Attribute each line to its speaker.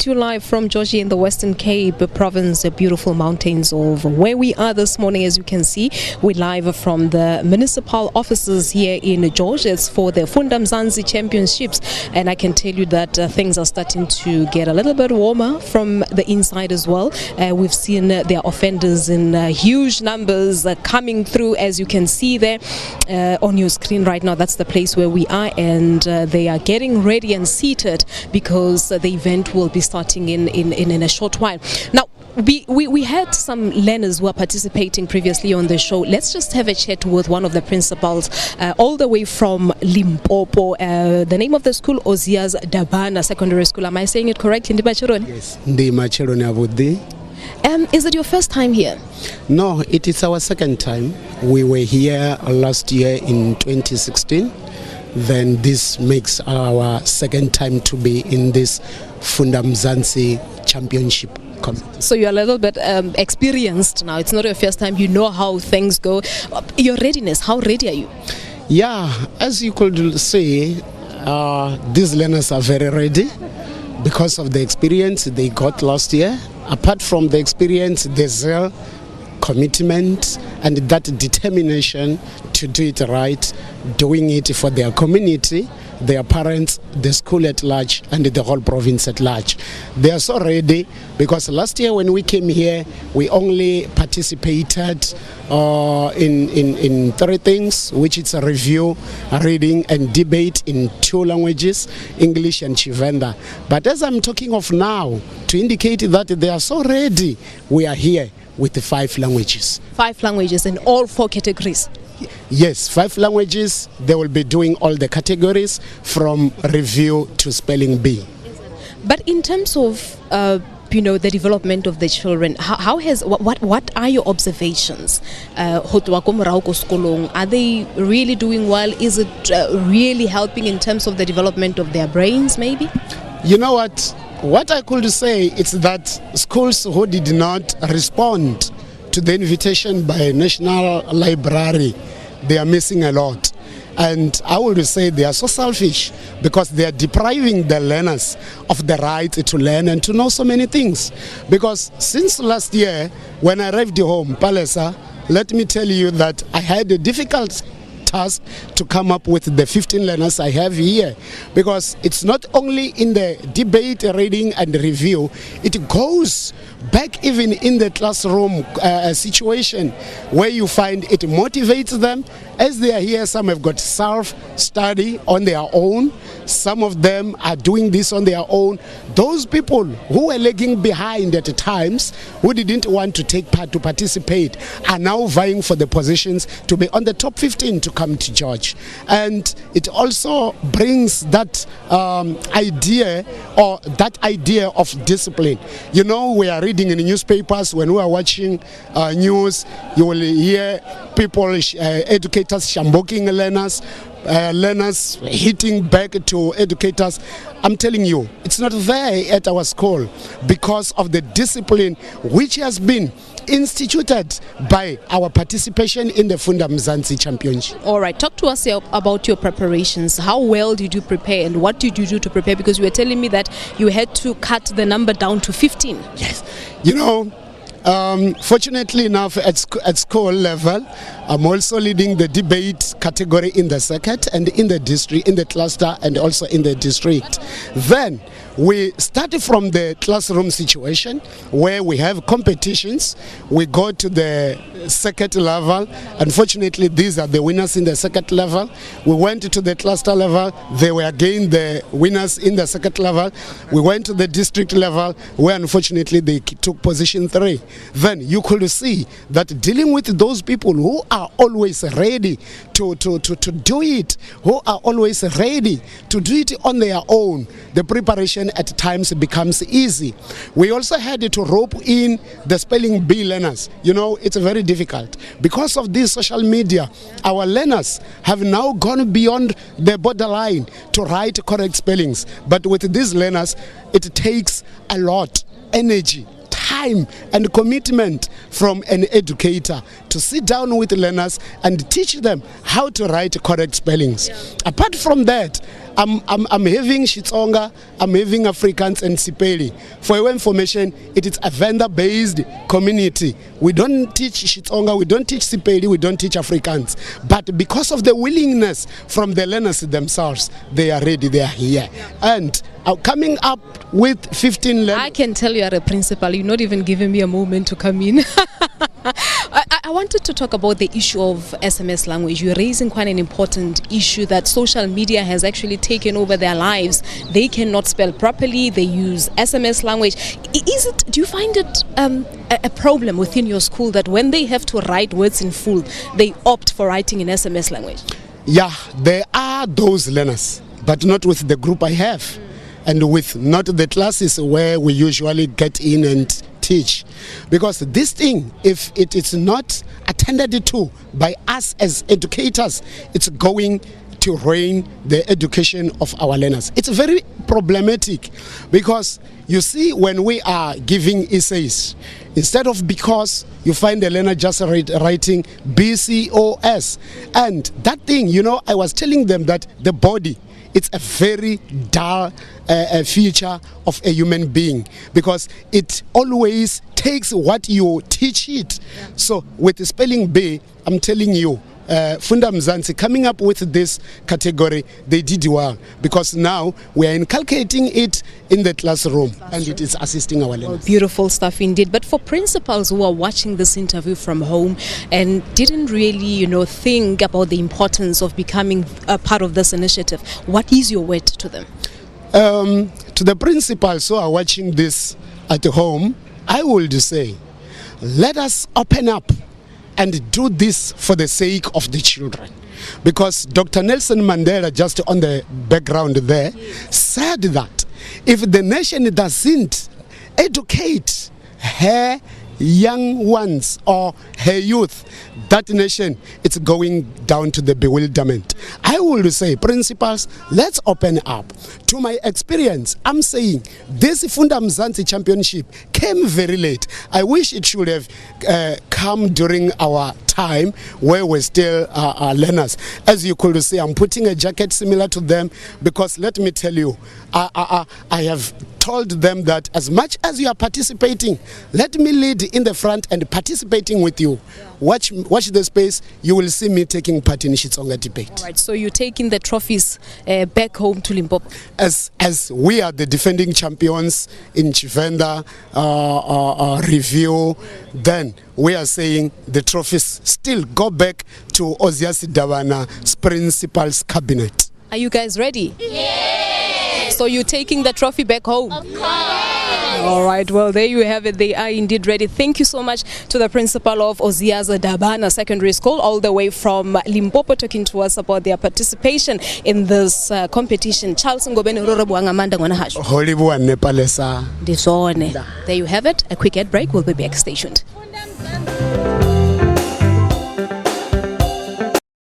Speaker 1: To live from Georgia in the Western Cape province, the beautiful mountains of where we are this morning. As you can see, we're live from the municipal offices here in Georgia. It's for the 8th Funda Mzantsi championships, and I can tell you that things are starting to get a little bit warmer from the inside as well. We've seen their offenders in huge numbers coming through, as you can see there on your screen right now. That's the place where we are, and they are getting ready and seated because the event will be starting in a short while. Now, we had some learners who are participating previously on the show. Let's just have a chat with one of the principals all the way from Limpopo. The name of the school, Ozias Dabana Secondary School. Am I saying it correctly?
Speaker 2: Yes,
Speaker 1: is it your first time here?
Speaker 2: No, it is our second time. We were here last year in 2016. Then this makes our second time to be in this Funda Mzantsi championship.
Speaker 1: So you're a little bit experienced now. It's not your first time. You know how things go. Your readiness, how ready are you?
Speaker 2: Yeah, as you could see, these learners are very ready because of the experience they got last year. Apart from the experience, the zeal, commitment, and that determination to do it right, doing it for their community, their parents, the school at large, and the whole province at large. They are so ready because last year when we came here, we only participated in three things, which is a review, a reading, and debate in 2 languages, English and Chivenda. But as I'm talking of now, to indicate that they are so ready, we are here with the 5 languages.
Speaker 1: 5 languages in all 4 categories?
Speaker 2: Yes, 5 languages. They will be doing all the categories from review to spelling bee.
Speaker 1: But in terms of the development of the children, what are your observations? Are they really doing well? Is it really helping in terms of the development of their brains, maybe?
Speaker 2: You know what? What I could say is that schools who did not respond to the invitation by National Library, they are missing a lot. And I would say they are so selfish because they are depriving the learners of the right to learn and to know so many things. Because since last year, when I arrived home, Palesa, let me tell you that I had a difficult task to come up with the 15 learners I have here, because it's not only in the debate, reading and review, it goes back even in the classroom situation where you find it motivates them. As they are here, some have got self-study on their own, some of them are doing this on their own. Those people who were lagging behind at times, who didn't want to take part, to participate, are now vying for the positions to be on the top 15 to come to George. And it also brings that idea of discipline. You know, we are reading in the newspapers, when we are watching news, you will hear people, educators shamboking learners, learners hitting back to educators. I'm telling you, it's not there at our school because of the discipline which has been instituted by our participation in the Funda Mzantsi Championship.
Speaker 1: All right, talk to us about your preparations. How well did you prepare and what did you do to prepare? Because you were telling me that you had to cut the number down to 15.
Speaker 2: Yes, you know, fortunately enough, at school level, I'm also leading the debate category in the circuit and in the district, in the cluster, and also in the district. Then we started from the classroom situation where we have competitions. We go to the circuit level. Unfortunately, these are the winners in the circuit level. We went to the cluster level. They were again the winners in the circuit level. We went to the district level where unfortunately they took position 3. Then you could see that dealing with those people who are always ready to do it, who are always ready to do it on their own, the preparation at times becomes easy. We also had to rope in the spelling bee learners. You know, it's very difficult. Because of this social media, our learners have now gone beyond the borderline to write correct spellings. But with these learners, it takes a lot energy, time and commitment from an educator to sit down with learners and teach them how to write correct spellings. Apart from that, I'm having Xitsonga, I'm having Afrikaans and Sipeli. For your information, it is a vendor-based community. We don't teach Xitsonga, we don't teach Sipeli, we don't teach Afrikaans. But because of the willingness from the learners themselves, they are ready, they are here. And coming up with 15 learners.
Speaker 1: I can tell you are a principal, you're not even giving me a moment to come in. I wanted to talk about the issue of SMS language. You're raising quite an important issue that social media has actually taken over their lives. They cannot spell properly. They use SMS language. Do you find it a problem within your school that when they have to write words in full, they opt for writing in SMS language?
Speaker 2: Yeah, there are those learners, but not with the group I have. And with not the classes where we usually get in and teach. Because this thing, if it is not attended to by us as educators, it's going to ruin the education of our learners. It's very problematic because you see when we are giving essays, instead of because, you find the learner just writing BCOS. And that thing, I was telling them that the body, it's a very dull feature of a human being because it always takes what you teach it. Yeah. So with the spelling bee, I'm telling you, Funda Mzantsi coming up with this category, they did well because now we are inculcating it in the classroom and it is assisting our learners.
Speaker 1: Well, beautiful stuff indeed. But for principals who are watching this interview from home and didn't really, think about the importance of becoming a part of this initiative, what is your word to them?
Speaker 2: To the principals who are watching this at home, I would say, let us open up and do this for the sake of the children. Because Dr. Nelson Mandela, just on the background there, said that if the nation doesn't educate her young ones or her youth, that nation, it's going down to the bewilderment. I will say, principals, let's open up. To my experience, I'm saying this Funda Mzantsi championship came very late. I wish it should have come during our time where we're still learners. As you could see, I'm putting a jacket similar to them because let me tell you, I have told them that as much as you are participating, let me lead in the front and participating with you. Watch the space, you will see me taking part in Xitsonga debate.
Speaker 1: All right, so you're taking the trophies back home to Limpopo?
Speaker 2: As we are the defending champions in Chivenda review, then we are saying the trophies still go back to Oziasi Davana's principal's cabinet.
Speaker 1: Are you guys ready? Yes! So you're taking the trophy back home? Of course! All right, well, there you have it. They are indeed ready. Thank you so much to the principal of Oziasi Davana Secondary School, all the way from Limpopo, talking to us about their participation in this competition. Charles Ngobeni There you have it. A quick ad break. We'll be back. Stay tuned.